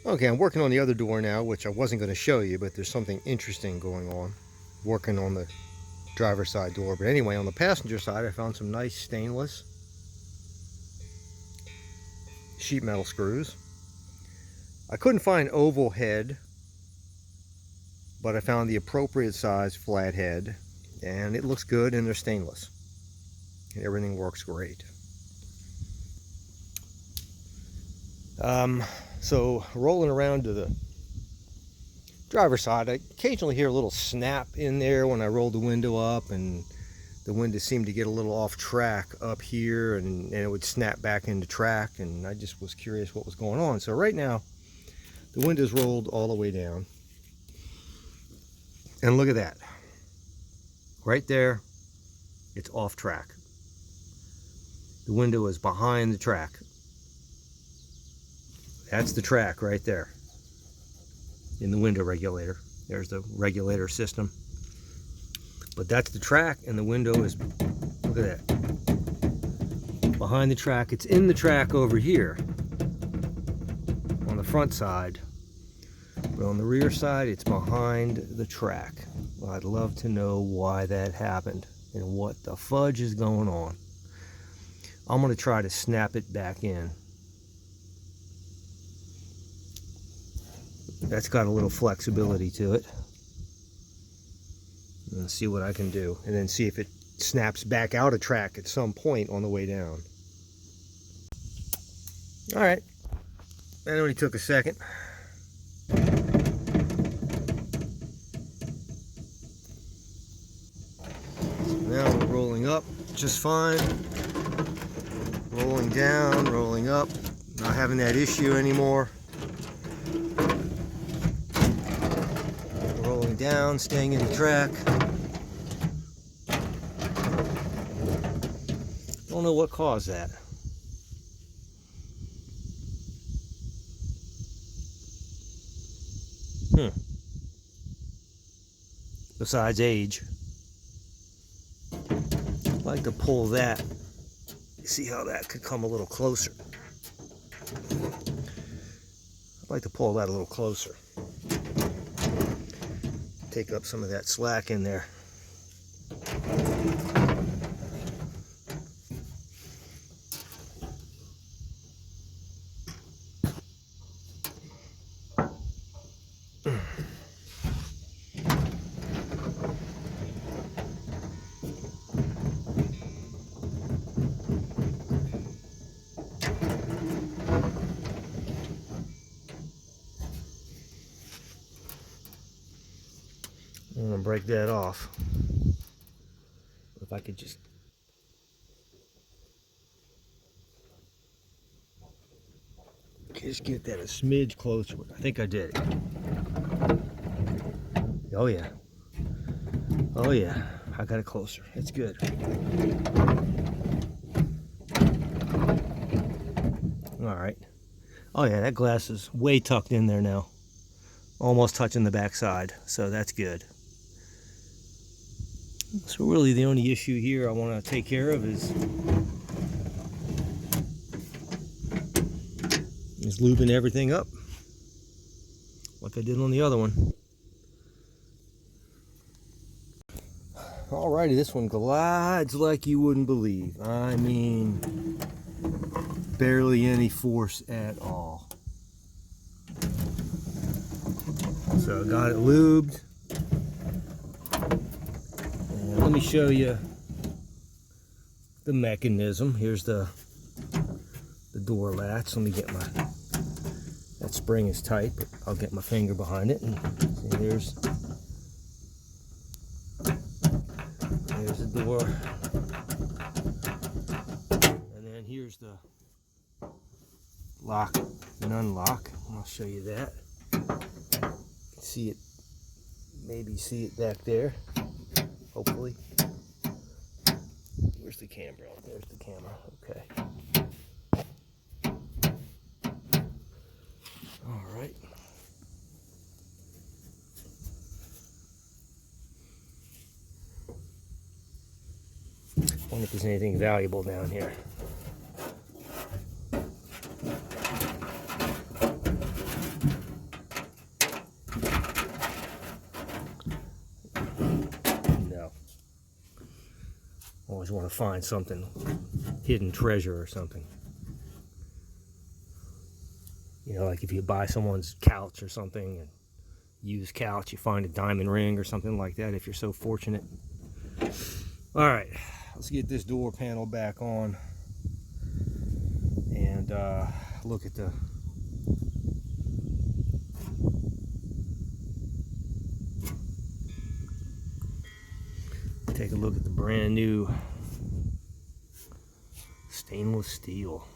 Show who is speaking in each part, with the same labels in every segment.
Speaker 1: Okay, I'm working on the other door now, which I wasn't going to show you, but there's something interesting going on. Working on the driver's side door. But anyway, on the passenger side, I found some nice stainless sheet metal screws. I couldn't find oval head, but I found the appropriate size flat head, and it looks good, and they're stainless. Everything works great. So rolling around to the driver's side, I occasionally hear a little snap in there when I roll the window up, and the window seemed to get a little off track up here, and it would snap back into track, and I just was curious what was going on. So right now, the window's rolled all the way down, and look at that. Right there, it's off track. The window is behind the track. That's the track right there in the window regulator. There's the regulator system. But that's the track, and the window is, look at that, behind the track. It's in the track over here on the front side, but on the rear side, it's behind the track. Well, I'd love to know why that happened and what the fudge is going on. I'm going to try to snap it back in. That's got a little flexibility to it. And see what I can do, and then see if it snaps back out of track at some point on the way down. All right, that only took a second. Now we're rolling up just fine. Rolling down, rolling up. Not having that issue anymore. Rolling down, staying in the track. Don't know what caused that. Besides age. I'd like to pull that. See how that could come a little closer. I'd like to pull that a little closer. Take up some of that slack in there. I'm gonna break that off. If I could just get that a smidge closer. I think I did it. Oh yeah. Oh yeah. I got it closer. That's good. All right. Oh yeah, that glass is way tucked in there now. Almost touching the back side, so that's good. So really the only issue here I want to take care of is lubing everything up like I did on the other one. Alrighty, this one glides like you wouldn't believe. I mean, barely any force at all. So I got it lubed. And let me show you the mechanism. Here's the door latch. Let me get my, that spring is tight, but I'll get my finger behind it, and see, there's the door. And then here's the lock and unlock. I'll show you that. See it, maybe see it back there, hopefully. Where's the camera? There's the camera. Okay. All right. I wonder if there's anything valuable down here. always want to find something, hidden treasure or something. You know, like if you buy someone's couch or something, and used couch, you find a diamond ring or something like that, if you're so fortunate. All right, let's get this door panel back on and look at the take a look at the brand new stainless steel.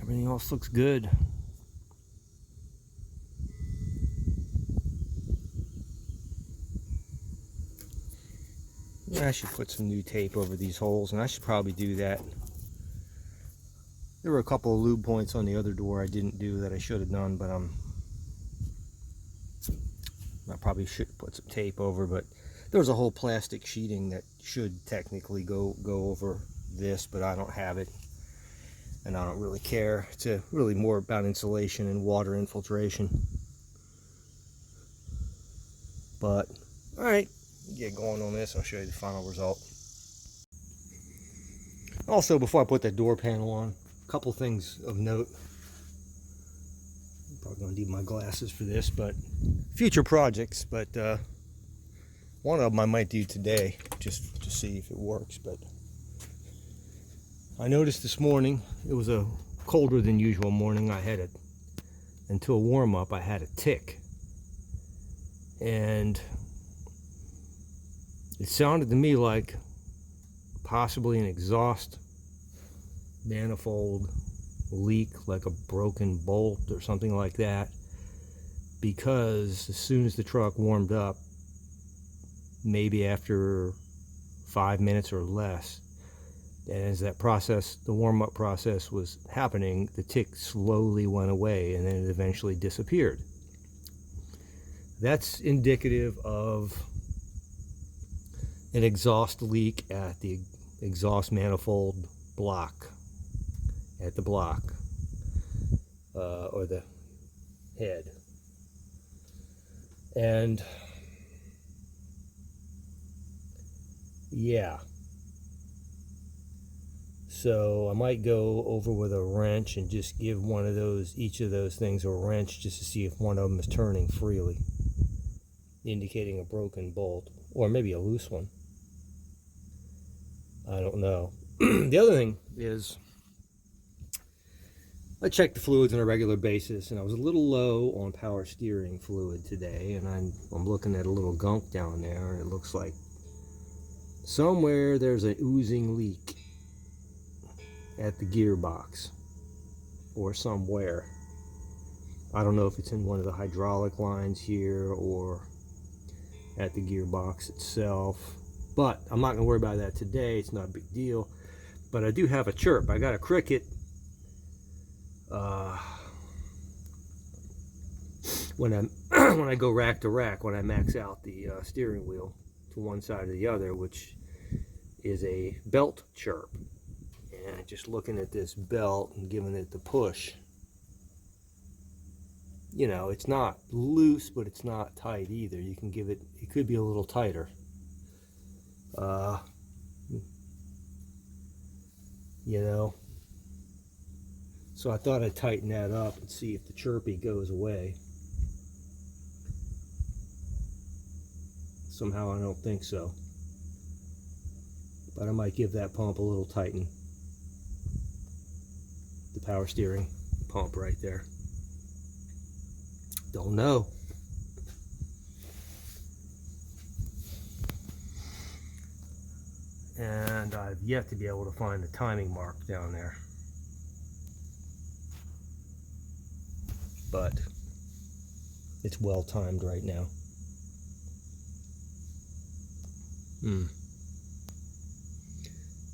Speaker 1: Everything else looks good. I should put some new tape over these holes, and I should probably do that. There were a couple of lube points on the other door I didn't do that I should have done, but I probably should put some tape over. But there was a whole plastic sheeting that should technically go over this, but I don't have it, and I don't really care. It's really more about insulation and water infiltration. But all right, get going on this. I'll show you the final result. Also, before I put that door panel on, a couple things of note. I'm probably going to need my glasses for this, but future projects. But one of them I might do today, just to see if it works. But I noticed this morning, it was a colder than usual morning. I had it until warm up. I had a tick, and it sounded to me like possibly an exhaust manifold leak, like a broken bolt or something like that, because as soon as the truck warmed up, maybe after 5 minutes or less, and as that process, the warm-up process was happening, the tick slowly went away and then it eventually disappeared. That's indicative of an exhaust leak at the exhaust manifold block, at the block, or the head. And yeah, so I might go over with a wrench and just give one of those, each of those things a wrench, just to see if one of them is turning freely, indicating a broken bolt, or maybe a loose one. I don't know. The other thing is, I check the fluids on a regular basis, and I was a little low on power steering fluid today, and I'm looking at a little gunk down there, and it looks like somewhere there's an oozing leak at the gearbox, or somewhere. I don't know if it's in one of the hydraulic lines here or at the gearbox itself, but I'm not going to worry about that today. It's not a big deal. But I do have a chirp. I got a cricket when I go rack to rack, when I max out the steering wheel to one side or the other, which is a belt chirp. And just looking at this belt and giving it the push, you know, it's not loose, but it's not tight either. You can give it, it could be a little tighter. You know, so I thought I'd tighten that up and see if the chirpy goes away. Somehow I don't think so, but I might give that pump a little tighten. The power steering pump right there. Don't know. And I've yet to be able to find the timing mark down there. But it's well timed right now.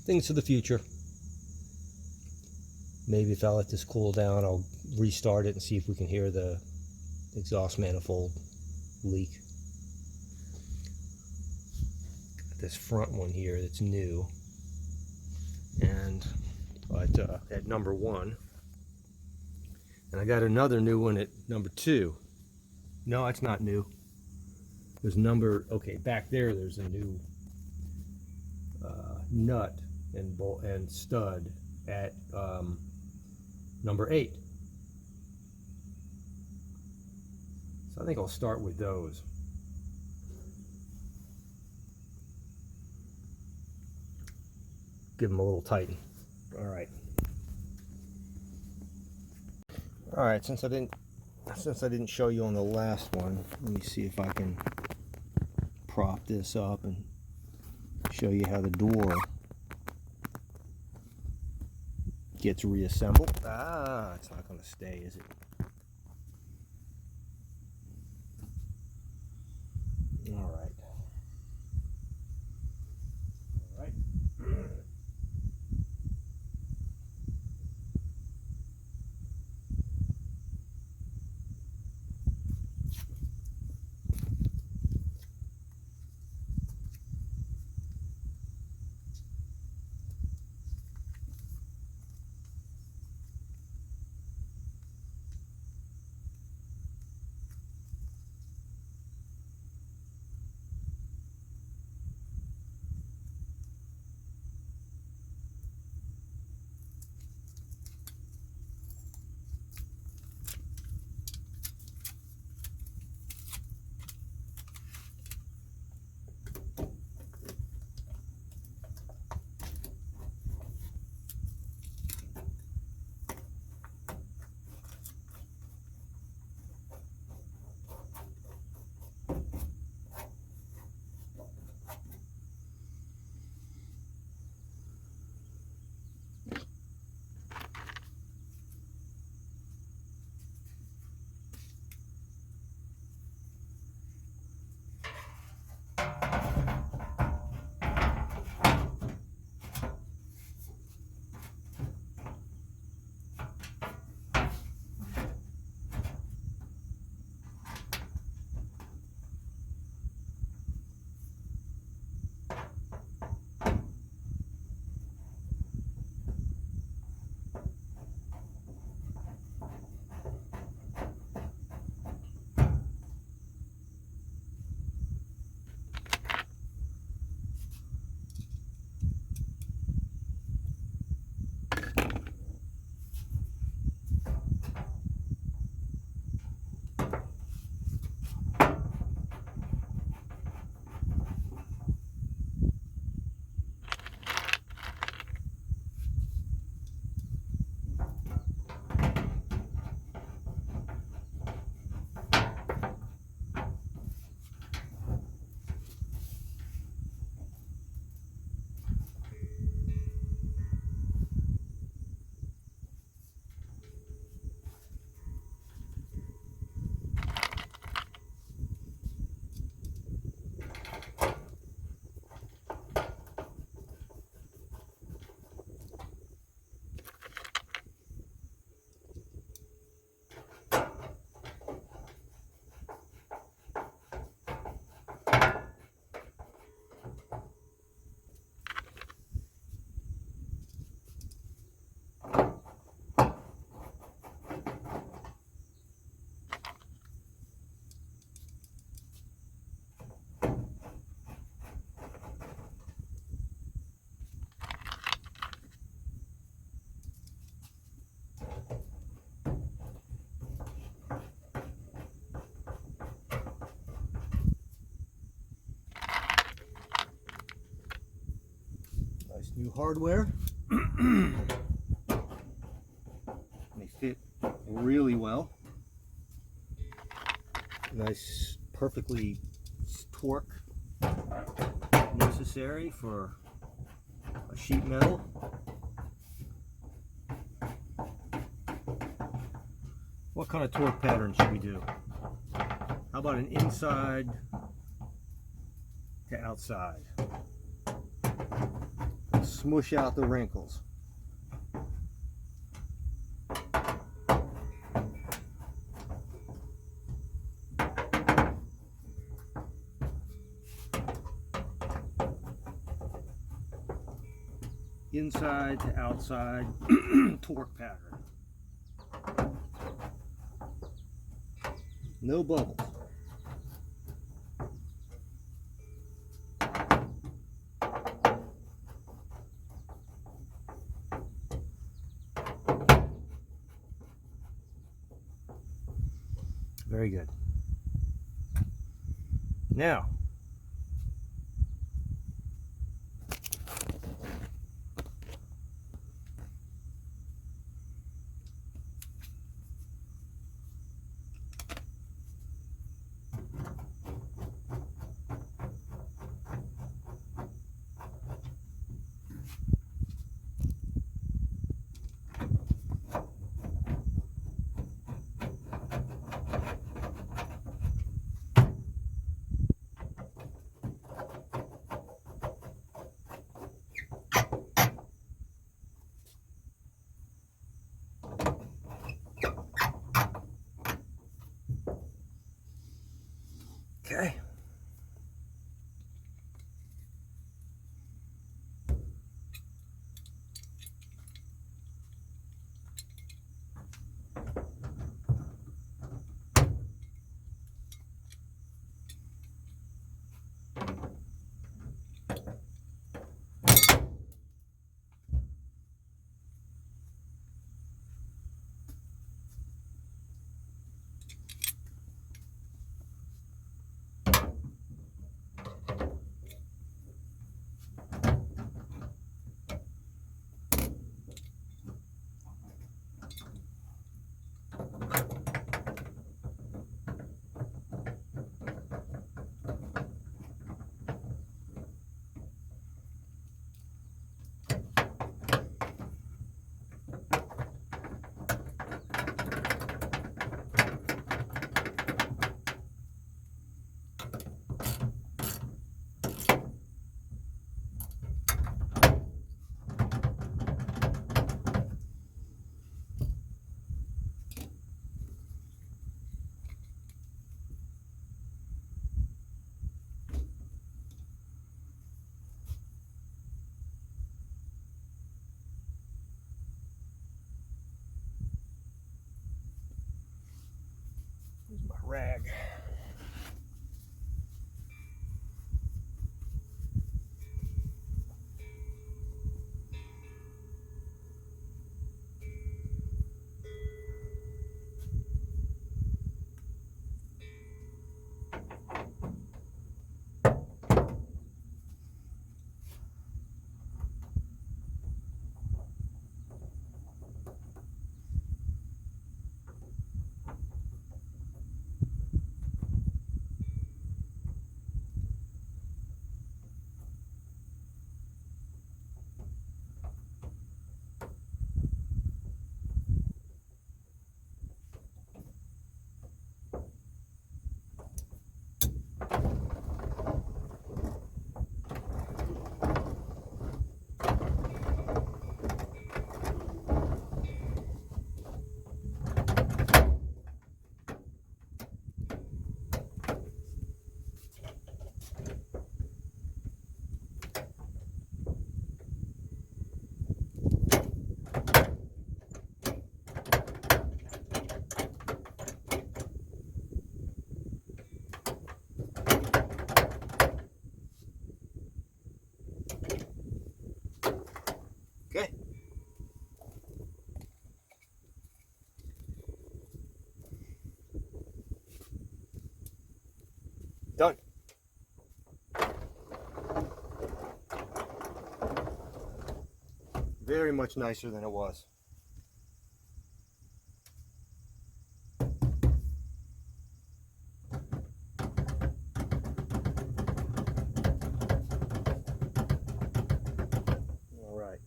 Speaker 1: Things for the future. Maybe if I let this cool down, I'll restart it and see if we can hear the exhaust manifold leak. Got this front one here that's new, and at number 1, and I got another new one at number 2. No, it's not new. There's number, okay, back there there's a new nut and bolt and stud at number 8. So I think I'll start with those. Give them a little tighten. All right. All right, since I didn't show you on the last one, let me see if I can prop this up and show you how the door gets reassembled. Ah, it's not going to stay, is it? All right. All right. Nice new hardware. They fit really well. Nice, perfectly torque necessary for a sheet metal. What kind of torque pattern should we do? How about an inside to outside? Smush out the wrinkles. Inside to outside torque pattern. No bubbles. Very good. Now, okay. Here's my rag. Okay. Done. Very much nicer than it was. All right.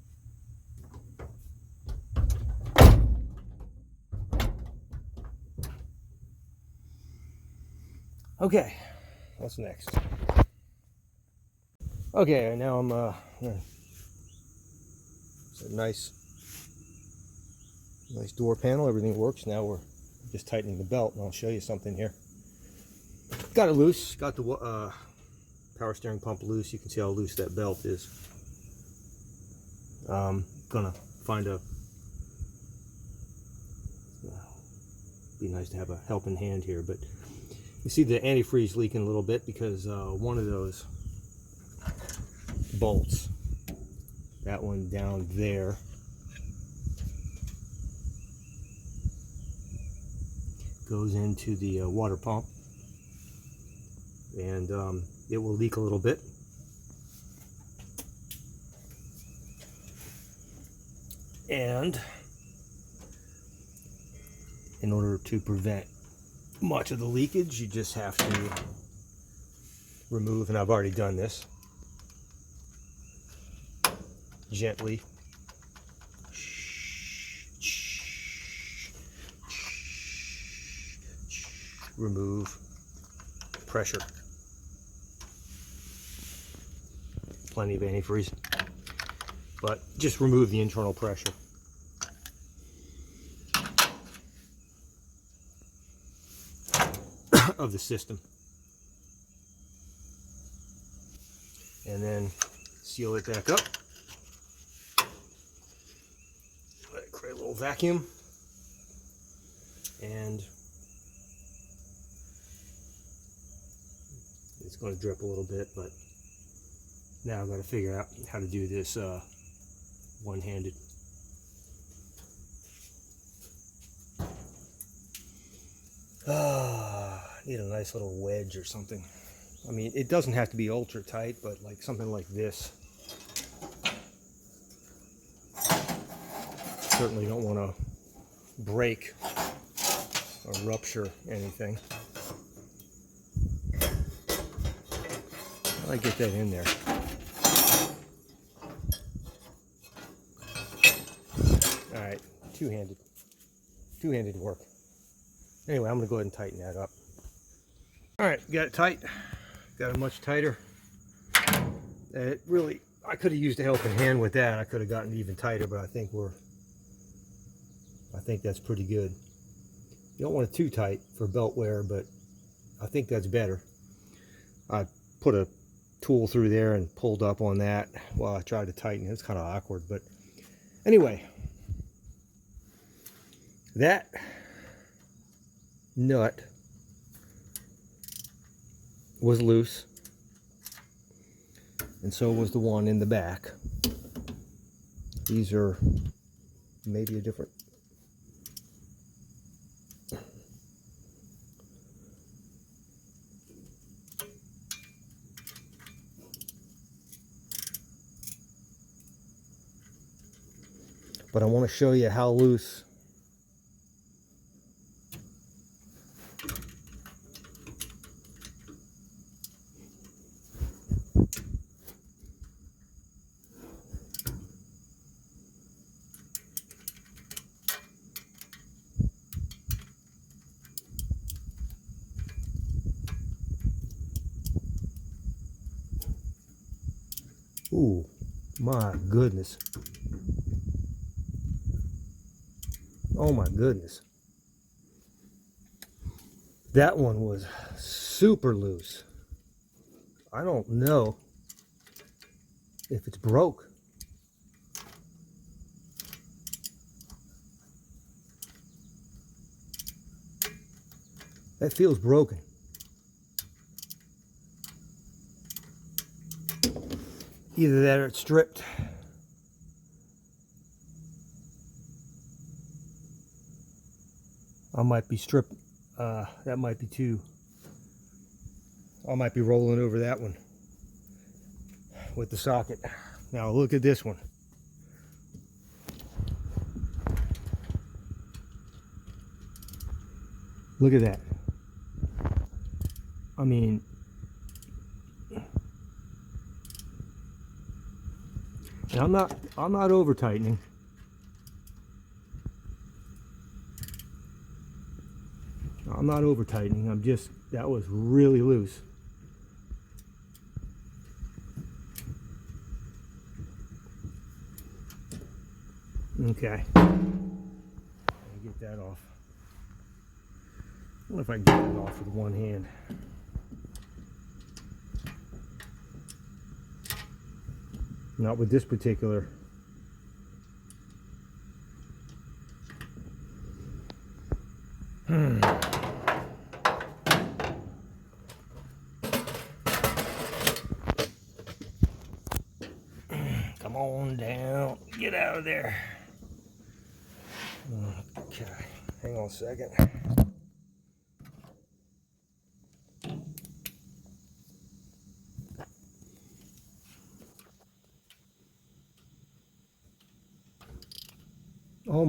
Speaker 1: Okay, what's next? Okay, now I'm it's a nice door panel. Everything works. Now we're just tightening the belt, and I'll show you something here. Got it loose. Got the power steering pump loose. You can see how loose that belt is. Gonna find a. Be nice to have a helping hand here, but you see the antifreeze leaking a little bit because one of those bolts, that one down there, goes into the water pump, and it will leak a little bit. And in order to prevent much of the leakage, you just have to remove, and I've already done this, gently remove pressure. Plenty of antifreeze, but just remove the internal pressure. Of the system, and then seal it back up. Let it create a little vacuum, and it's going to drip a little bit, but now I've got to figure out how to do this one-handed. Need a nice little wedge or something. I mean, it doesn't have to be ultra tight, but like something like this. Certainly don't want to break or rupture anything. I get that in there. All right, two-handed work. Anyway, I'm going to go ahead and tighten that up. All right, got it tight. Got it much tighter. It really, I could have used a helping hand with that. I could have gotten even tighter, but I think that's pretty good. You don't want it too tight for belt wear, but I think that's better. I put a tool through there and pulled up on that while I tried to tighten it. It's kind of awkward, but anyway, that nut was loose, and so was the one in the back. These are maybe a different, but I want to show you how loose ooh, my goodness. Oh my goodness. That one was super loose. I don't know if it's broke. That feels broken. Either that or it's stripped. I might be stripped. That might be too. I might be rolling over that one with the socket. Now look at this one. Look at that. I mean, and I'm not over tightening. I'm not over tightening. I'm just, that was really loose. Okay. Let me get that off. I wonder if I can get that off with one hand. Not with this particular. Come on down. Get out of there. Okay. Hang on a second.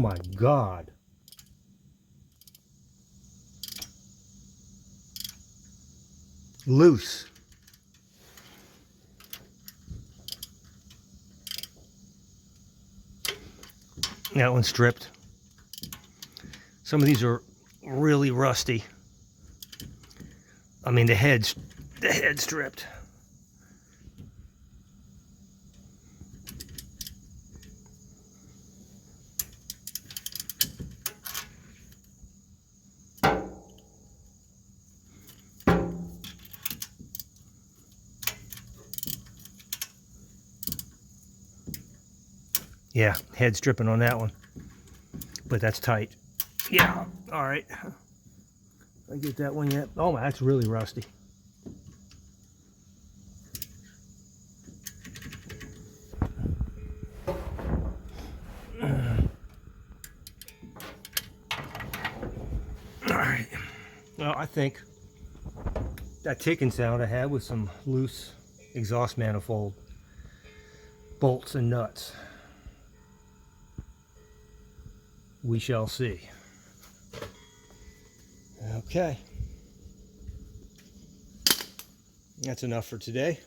Speaker 1: my God. Loose. That one's stripped. Some of these are really rusty. I mean, the head's stripped. Yeah, head stripping on that one, but that's tight. Yeah, all right. I get that one yet? Oh, that's really rusty. All right. Well, I think that ticking sound I had with some loose exhaust manifold bolts and nuts. We shall see. Okay. That's enough for today.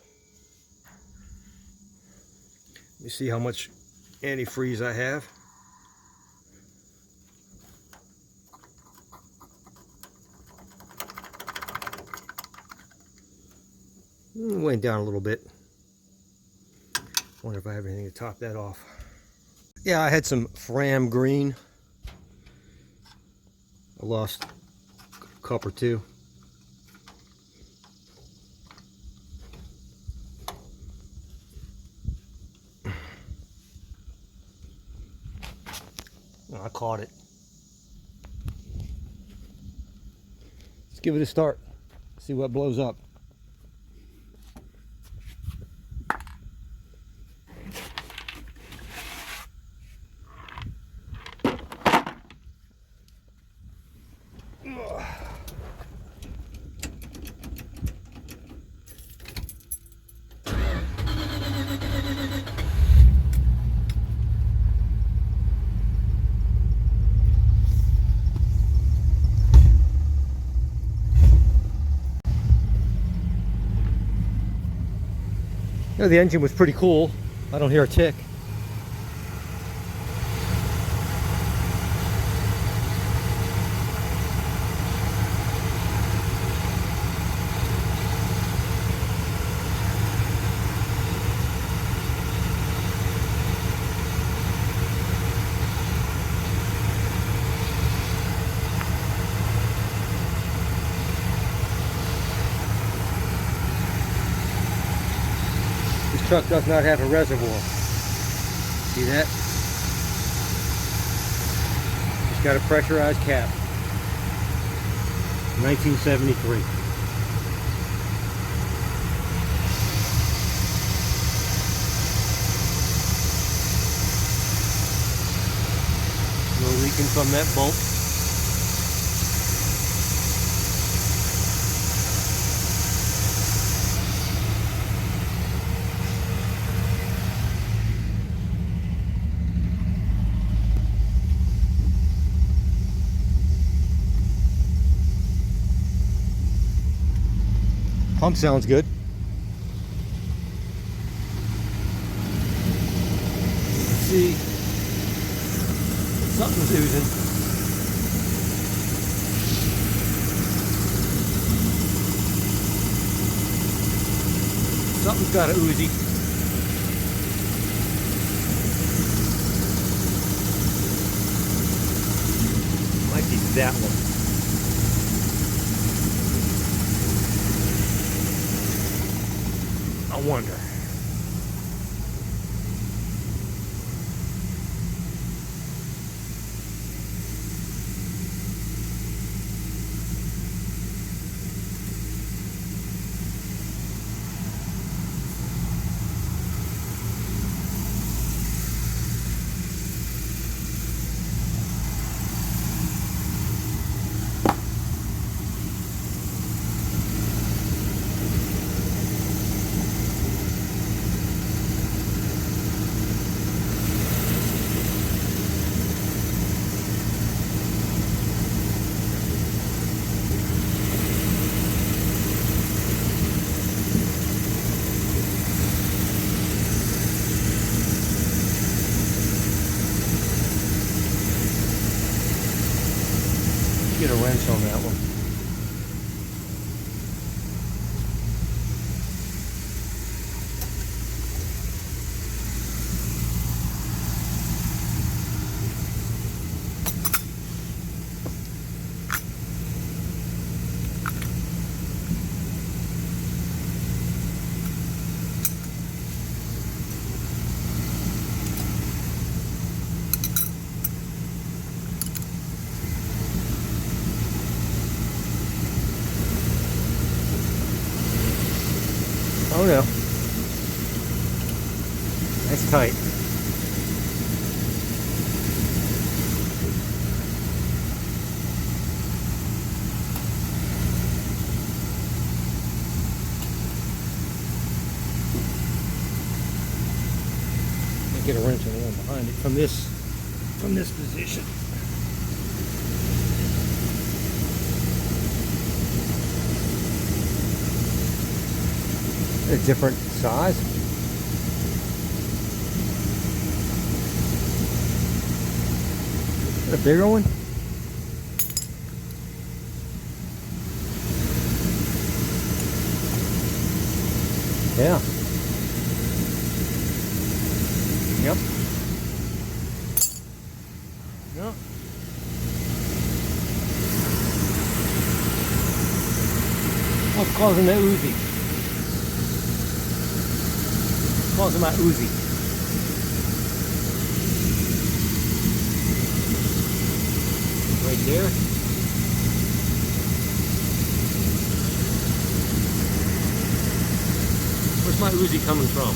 Speaker 1: Let me see how much antifreeze I have. Went down a little bit. Wonder if I have anything to top that off. Yeah, I had some Fram green. I lost a cup or two. I caught it. Let's give it a start. See what blows up. You know, the engine was pretty cool. I don't hear a tick. This truck does not have a reservoir. See that? It's got a pressurized cap. 1973. No leaking from that bolt. Pump sounds good. Let's see. Something's oozing. Something's got a oozy. Might be that one. I wonder. Get a wrench on that one. Oh no. That's tight. Let me get a wrench on the one behind it from this position. A different size. A bigger one? Yeah. Yep. Yep. What's causing the Uzi? Causing my Uzi. Right there. Where's my Uzi coming from?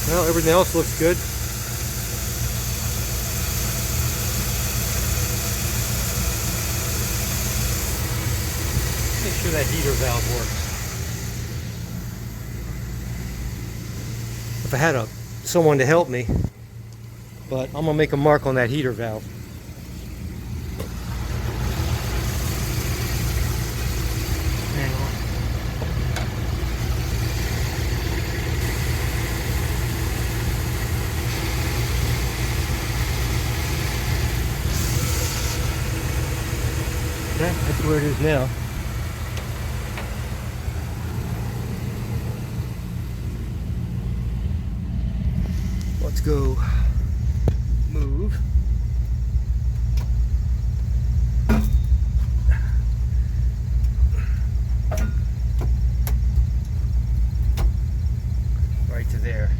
Speaker 1: Well, everything else looks good. Make sure that heater valve works. If I had someone to help me, but I'm gonna make a mark on that heater valve. Hang on. Okay, that's where it is now. Let's go move. Right to there.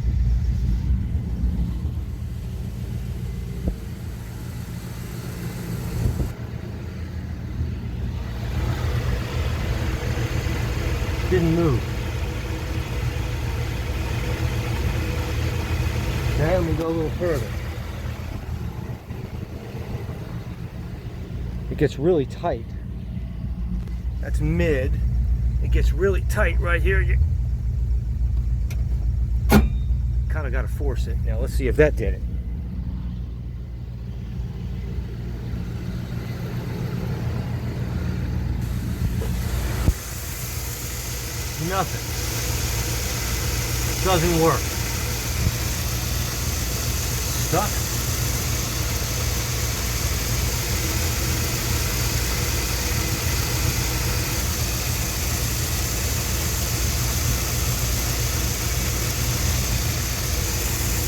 Speaker 1: Didn't move. Now let me go a little further. It gets really tight. That's mid. It gets really tight right here. You kind of got to force it. Now let's see if that did it. Nothing. Doesn't work. Stuck.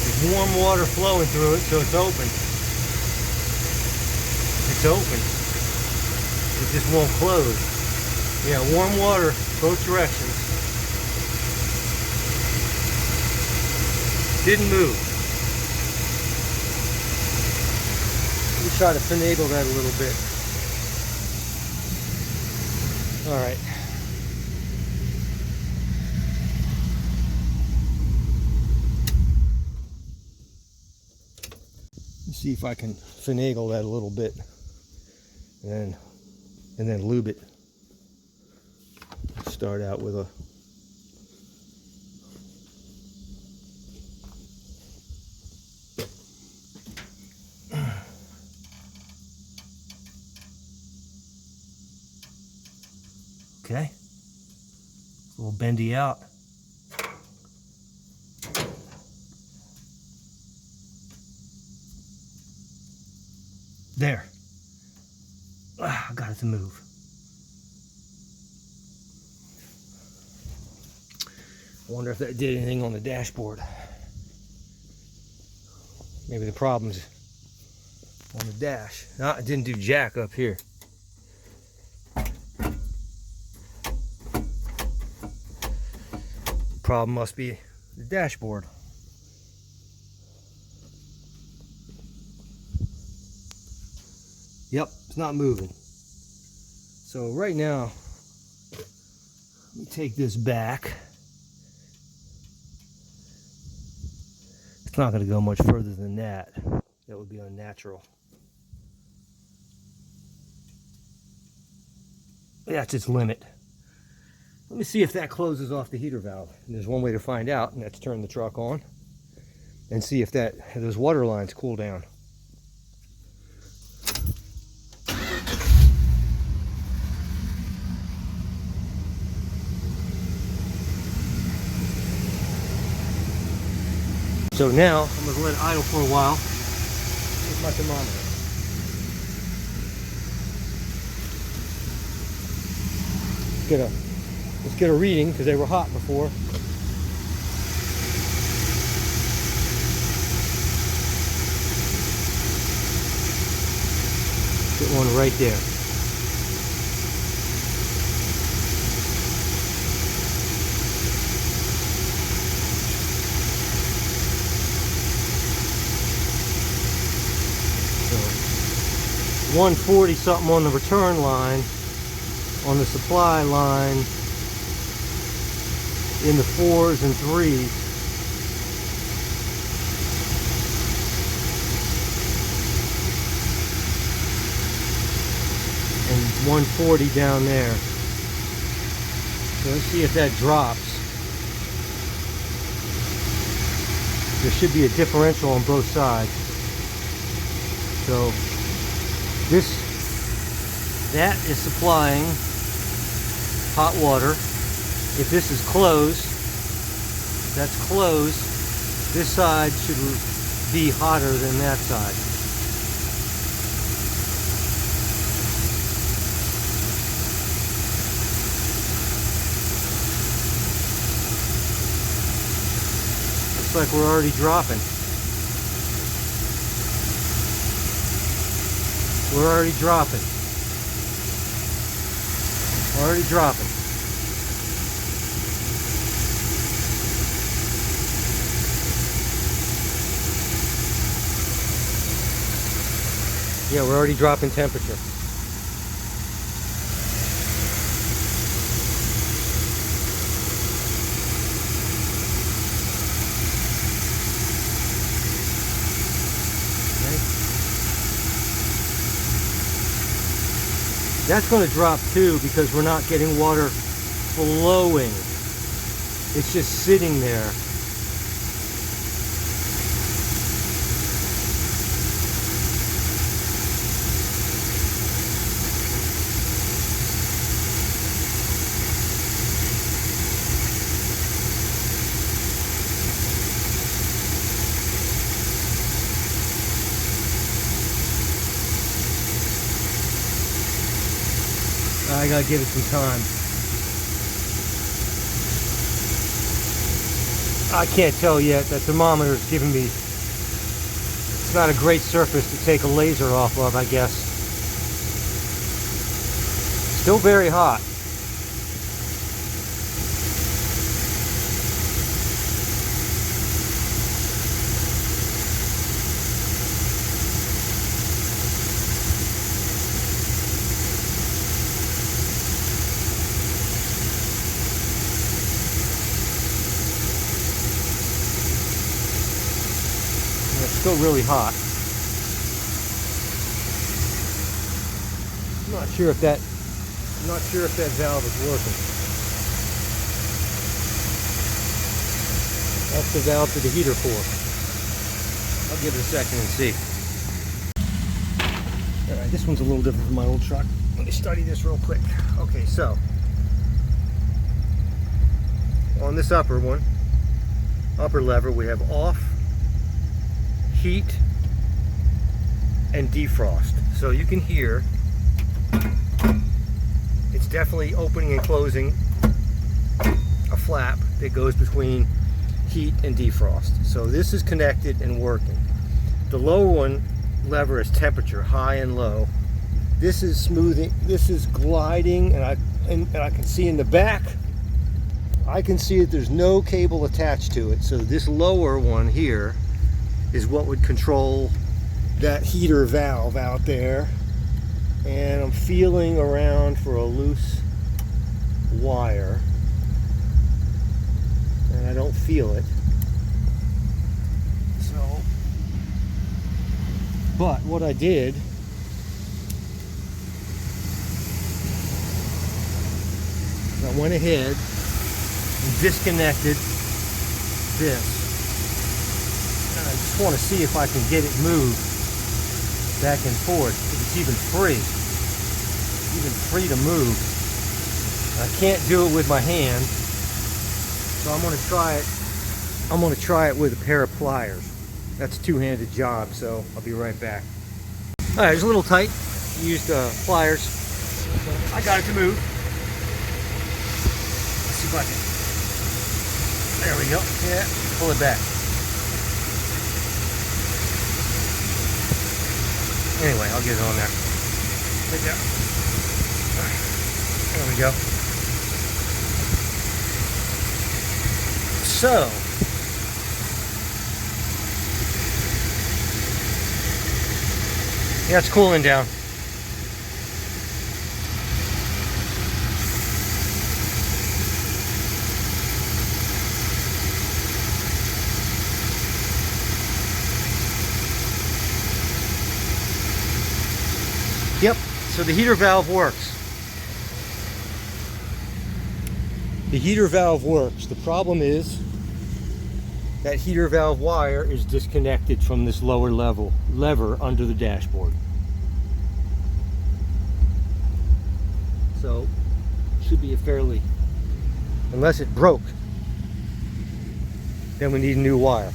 Speaker 1: There's warm water flowing through it, so it's open. It's open. It just won't close. Yeah, warm water, both directions. Didn't move. Let me try to finagle that a little bit. All right. Let's see if I can finagle that a little bit, and then lube it. Start out with a okay, a little bendy out. There. I got it to move. I wonder if that did anything on the dashboard. Maybe the problem's on the dash. No, it didn't do jack up here. The problem must be the dashboard. Yep, it's not moving. So right now, let me take this back. It's not going to go much further than that. That would be unnatural. That's its limit. Let me see if that closes off the heater valve. And there's one way to find out, and that's turn the truck on and see if those water lines cool down. So now I'm going to let it idle for a while with my thermometer. Let's get a reading because they were hot before. Get one right there. So 140 something on the return line. On the supply line in the 4s and 3s. And 140 down there. So let's see if that drops. There should be a differential on both sides. So that is supplying hot water. If this is closed, that's closed, this side should be hotter than that side. Looks like we're already dropping. We're already dropping. Already dropping. Yeah, we're already dropping temperature. That's going to drop too because we're not getting water flowing. It's just sitting there. I gotta give it some time. I can't tell yet. That thermometer is giving me, it's not a great surface to take a laser off of, I guess. Still very hot. Still really hot. I'm not sure if that valve is working. That's the valve to the heater core. I'll give it a second and see. Alright, this one's a little different from my old truck. Let me study this real quick. Okay, so on this upper lever, we have off, heat, and defrost. So you can hear it's definitely opening and closing a flap that goes between heat and defrost. So this is connected and working. The lower one lever is temperature, high and low. This is smoothing, this is gliding, and I can see in the back, I can see that there's no cable attached to it. So this lower one here is what would control that heater valve out there. And I'm feeling around for a loose wire, and I don't feel it. So, but what I did, I went ahead and disconnected this, and I just want to see if I can get it moved back and forth, if it's even free to move. I can't do it with my hand, so I'm going to try it. I'm going to try it with a pair of pliers. That's a two-handed job, so I'll be right back. All right, it's a little tight. I used pliers. I got it to move. Let's see if I can. There we go. Yeah, pull it back. Anyway, I'll get it on there. There we go. So, yeah, it's cooling down. Yep, so the heater valve works. The heater valve works. The problem is that heater valve wire is disconnected from this lower lever under the dashboard. So, should be a fairly, unless it broke, then we need a new wire.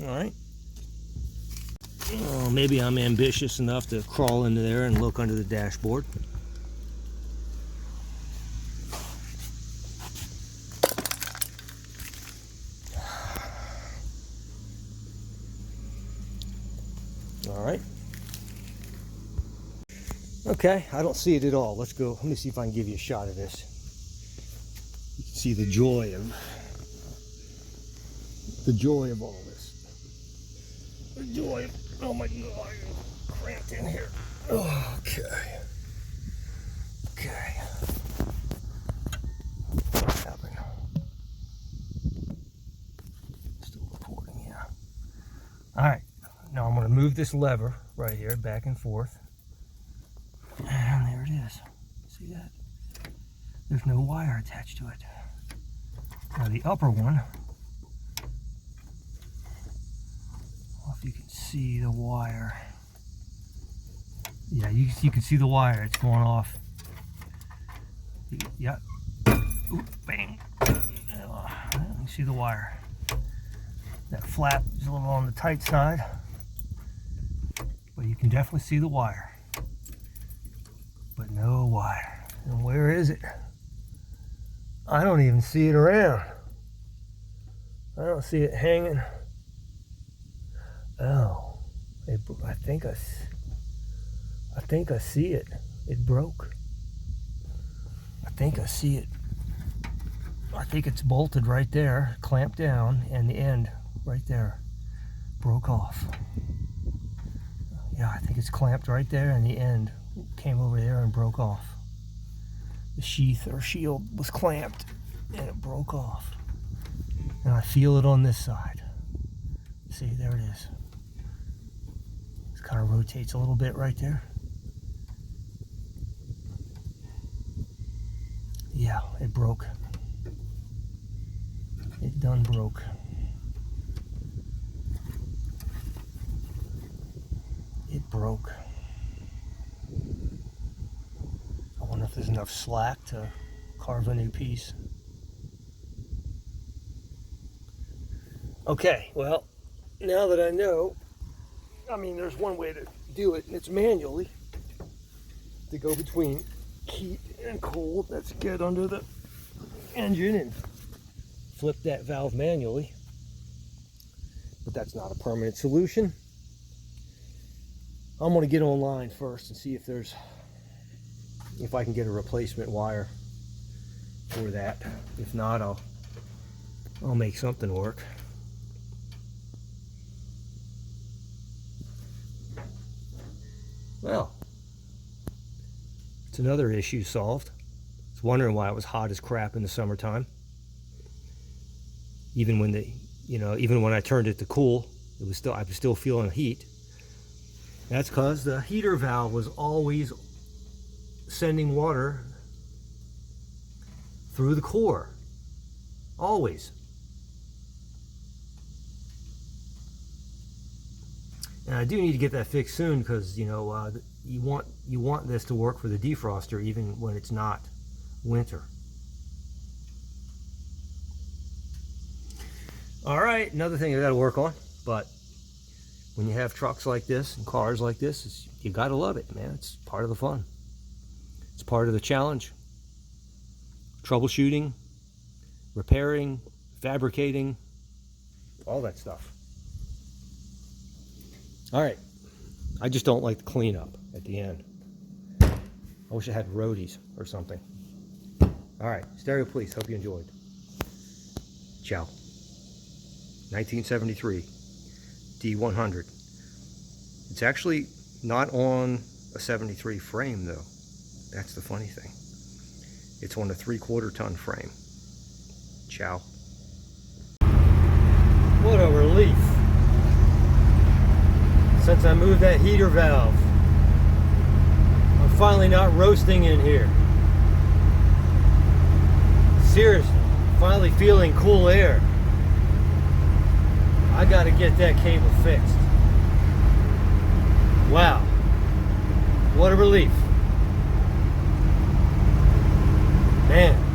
Speaker 1: Alright. Oh, maybe I'm ambitious enough to crawl into there and look under the dashboard. Alright. Okay, I don't see it at all. Let's go. Let me see if I can give you a shot of this. You can see the joy of all this. The joy of, oh my God, I'm cramped in here. Oh, okay. Okay. What happened? Still recording, yeah. Alright, now I'm going to move this lever right here back and forth. And there it is. See that? There's no wire attached to it. Now the upper one, if you can see the wire. Yeah, you can see the wire. It's going off. Yeah. Ooh, bang. You see the wire. That flap is a little on the tight side, but you can definitely see the wire. But no wire. And where is it? I don't even see it around. I don't see it hanging. Oh, I think I see it. It broke. I think I see it. I think it's bolted right there, clamped down, and the end right there broke off. Yeah, I think it's clamped right there, and the end came over there and broke off. The sheath or shield was clamped. and it broke off. And I feel it on this side. See, there it is. It kind of rotates a little bit right there. Yeah, it broke. It done broke. It broke. I wonder if there's enough slack to carve a new piece. Okay, well, now that I know, I mean, there's one way to do it, and it's manually, to go between heat and cold. Let's get under the engine and flip that valve manually. But that's not a permanent solution. I'm going to get online first and see if I can get a replacement wire for that. If not, I'll make something work. Well, it's another issue solved. I was wondering why it was hot as crap in the summertime. Even when even when I turned it to cool, I was still feeling heat. That's because the heater valve was always sending water through the core. Always. And I do need to get that fixed soon, because you want this to work for the defroster even when it's not winter. All right, another thing I got to work on. But when you have trucks like this and cars like this, you got to love it, man. It's part of the fun. It's part of the challenge. Troubleshooting, repairing, fabricating, all that stuff. All right, I just don't like the cleanup at the end. I wish I had roadies or something. All right, Stereo Police, hope you enjoyed. Ciao. 1973 D100. It's actually not on a 73 frame though. That's the funny thing. It's on a 3/4 ton frame. Ciao. What a relief. Since I moved that heater valve, I'm finally not roasting in here. Seriously, finally feeling cool air. I gotta get that cable fixed. Wow, what a relief. Man.